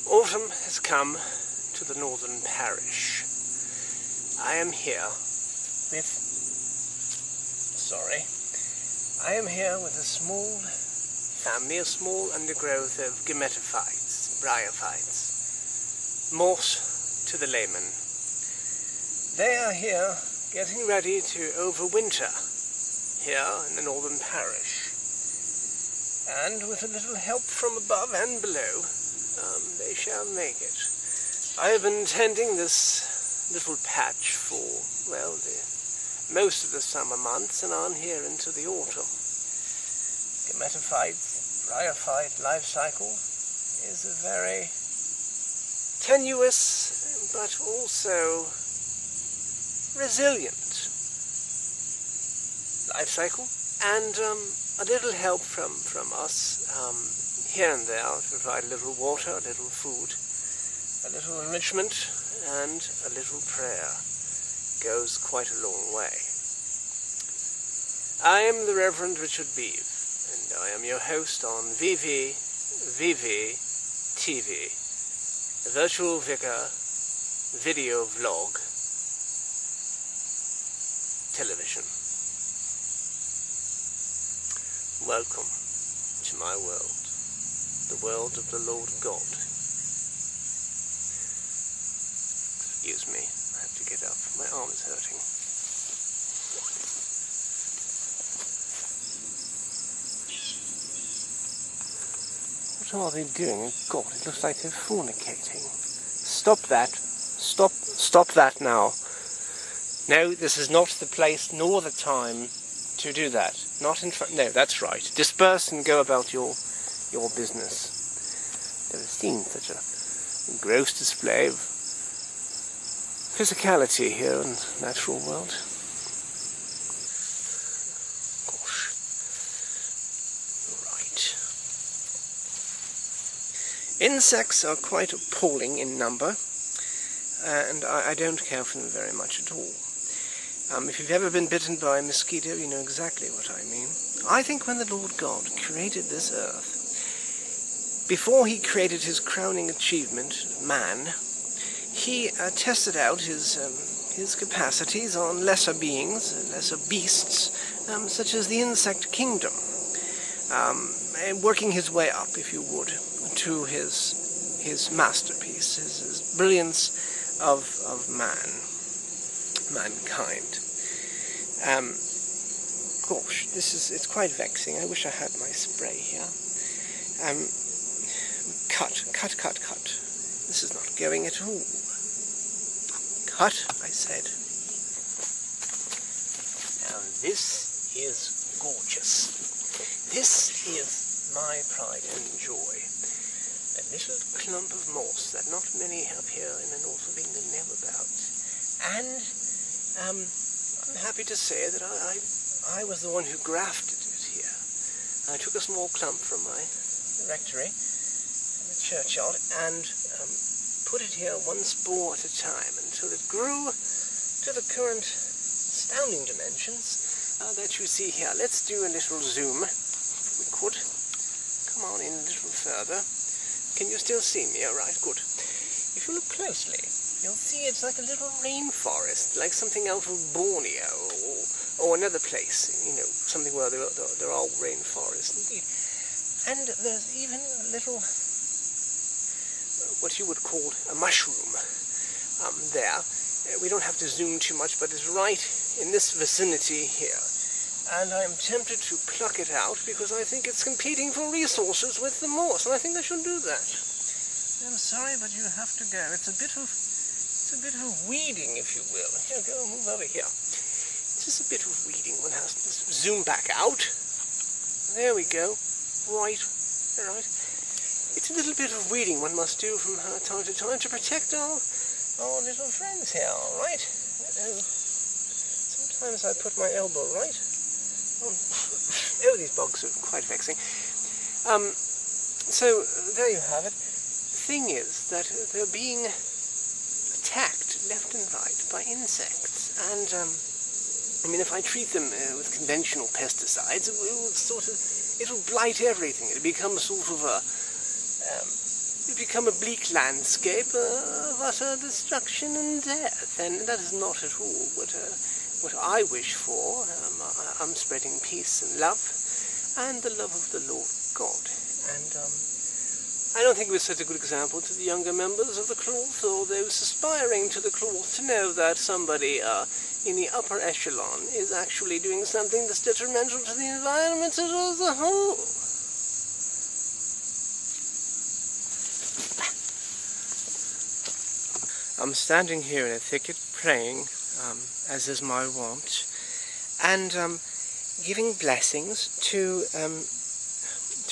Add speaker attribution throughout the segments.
Speaker 1: Autumn has come to the northern parish. I am here with a small family, a small undergrowth of gametophytes, bryophytes, moss to the layman. They are here getting ready to overwinter here in the northern parish. And with a little help from above and below, they shall make it. I have been tending this little patch for, well, most of the summer months and on here into the autumn. Gametophyte, bryophyte life cycle is a very tenuous but also resilient life cycle, and a little help from us here and there to provide a little water, a little food, a little enrichment, and a little prayer goes quite a long way. I am the Reverend Richard Beave, and I am your host on VV TV, the Virtual Vicar video vlog television. Welcome to my world, the world of the Lord God. Excuse me, I have to get up. My arm is hurting. What are they doing? God, it looks like they're fornicating. Stop that. Stop that now. No, this is not the place nor the time to do that. Not in front. No, that's right. Disperse and go about your business. Never seen such a gross display of physicality here in the natural world. Gosh. Right. Insects are quite appalling in number, and I don't care for them very much at all. If you've ever been bitten by a mosquito, you know exactly what I mean. I think when the Lord God created this earth, before he created his crowning achievement, man, he tested out his capacities on lesser beings, lesser beasts, such as the insect kingdom, working his way up, if you would, to his masterpiece, his brilliance of mankind. Gosh, it's quite vexing. I wish I had my spray here. Cut. This is not going at all. Cut, I said. Now this is gorgeous. This is my pride and joy. A little clump of moss that not many up here in the north of England know about. And I'm happy to say that I was the one who grafted it here. I took a small clump from my rectory, the churchyard, and put it here one spore at a time until it grew to the current astounding dimensions that you see here. Let's do a little zoom, if we could. Come on in a little further. Can you still see me? All right, good. If you look closely, you'll see it's like a little rainforest, like something out of Borneo or another place, you know, something where there are rainforests. Indeed. And there's even a little, what you would call a mushroom there. We don't have to zoom too much, but it's right in this vicinity here. And I'm tempted to pluck it out because I think it's competing for resources with the moss, and I think I should do that. I'm sorry, but you have to go. It's a bit of weeding, if you will. Here, go, move over here. It's just a bit of weeding. One has to zoom back out. There we go. Right. All right. It's a little bit of weeding one must do from time to time to protect our little friends here, all right? Sometimes I put my elbow right. Oh, these bugs are quite vexing. So, there you have it. The thing is that they're being attacked left and right by insects, and I mean, if I treat them with conventional pesticides, it'll blight everything. It becomes sort of a it become a bleak landscape of utter destruction and death, and that is not at all what I wish for. I'm spreading peace and love, and the love of the Lord God. And I don't think it was such a good example to the younger members of the cloth, or those aspiring to the cloth, to know that somebody in the upper echelon is actually doing something that's detrimental to the environment as a whole. I'm standing here in a thicket praying, as is my wont, and giving blessings to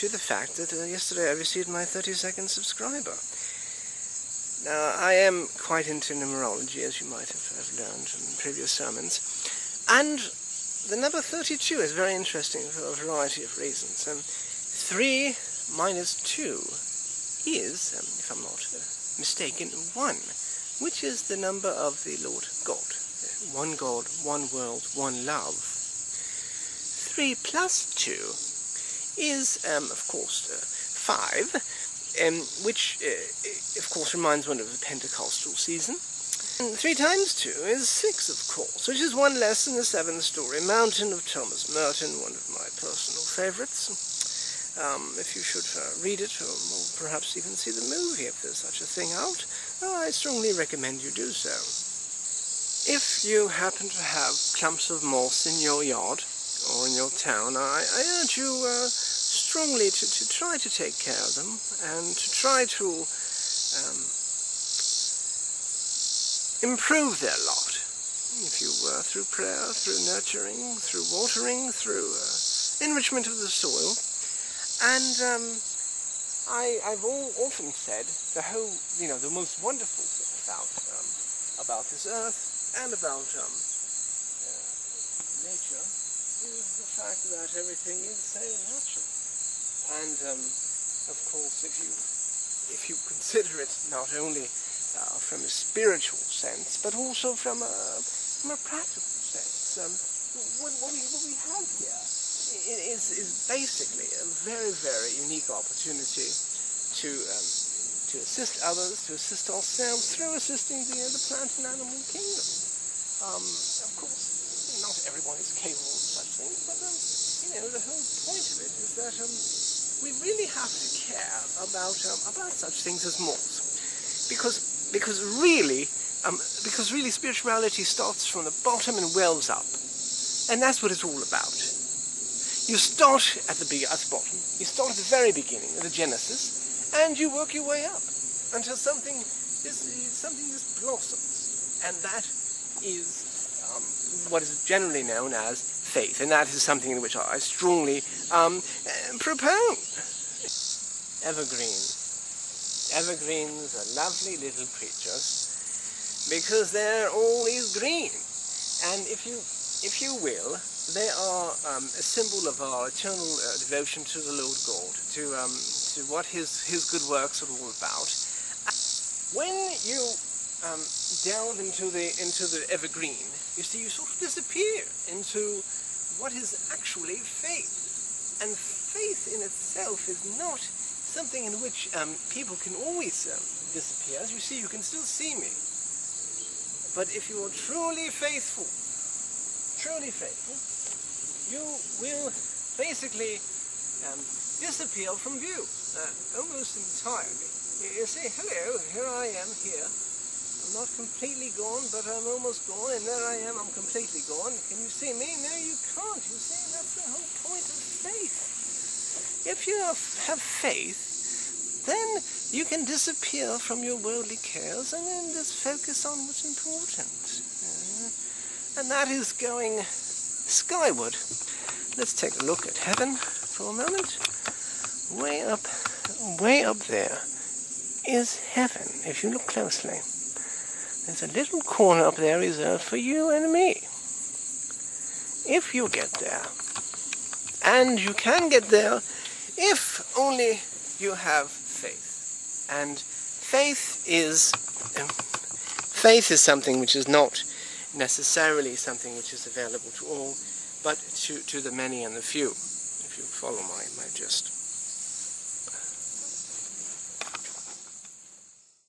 Speaker 1: the fact that yesterday I received my 32nd subscriber. Now, I am quite into numerology, as you might have learned from previous sermons, and the number 32 is very interesting for a variety of reasons. 3 minus 2 is, if I'm not mistaken, 1, which is the number of the Lord God. One God, one world, one love. 3 plus 2 is, of course, 5, which, of course, reminds one of the Pentecostal season. And 3 times 2 is 6, of course, which is 1 less than the 7-story mountain of Thomas Merton, one of my personal favourites. If you should read it, or perhaps even see the movie if there's such a thing out, I strongly recommend you do so. If you happen to have clumps of moss in your yard or in your town, I urge you strongly to try to take care of them, and to try to improve their lot. If you through prayer, through nurturing, through watering, through enrichment of the soil. And I've often said the most wonderful thing about this earth and about nature is the fact that everything is so natural. And of course, if you consider it not only from a spiritual sense, but also from a practical sense, what we have here is basically a very, very unique opportunity to assist others, to assist ourselves through assisting the plant and animal kingdom. Of course, not everyone is capable of such things, but the whole point of it is that we really have to care about such things as moths, because really spirituality starts from the bottom and wells up, and that's what it's all about. You start at the bottom. You start at the very beginning, at the Genesis, and you work your way up until something just blossoms, and that is what is generally known as faith, and that is something in which I strongly propound. Evergreens are lovely little creatures because they're always green, and if you will, they are a symbol of our eternal devotion to the Lord God, to what His good works are all about. When you delve into the evergreen, you see, you sort of disappear into what is actually faith, and faith in itself is not something in which people can always disappear. As you see, you can still see me, but if you are truly faithful, you will basically disappear from view, almost entirely. You say, hello, here I am here. I'm not completely gone, but I'm almost gone, and there I am, I'm completely gone. Can you see me? No, you can't. You see, that's the whole point of faith. If you have faith, then you can disappear from your worldly cares and then just focus on what's important. And that is going skyward. Let's take a look at heaven for a moment. Way up there is heaven, if you look closely. There's a little corner up there reserved for you and me. If you get there, and you can get there if only you have faith. And faith is something which is not necessarily something which is available to all, but to the many and the few, if you follow my gist.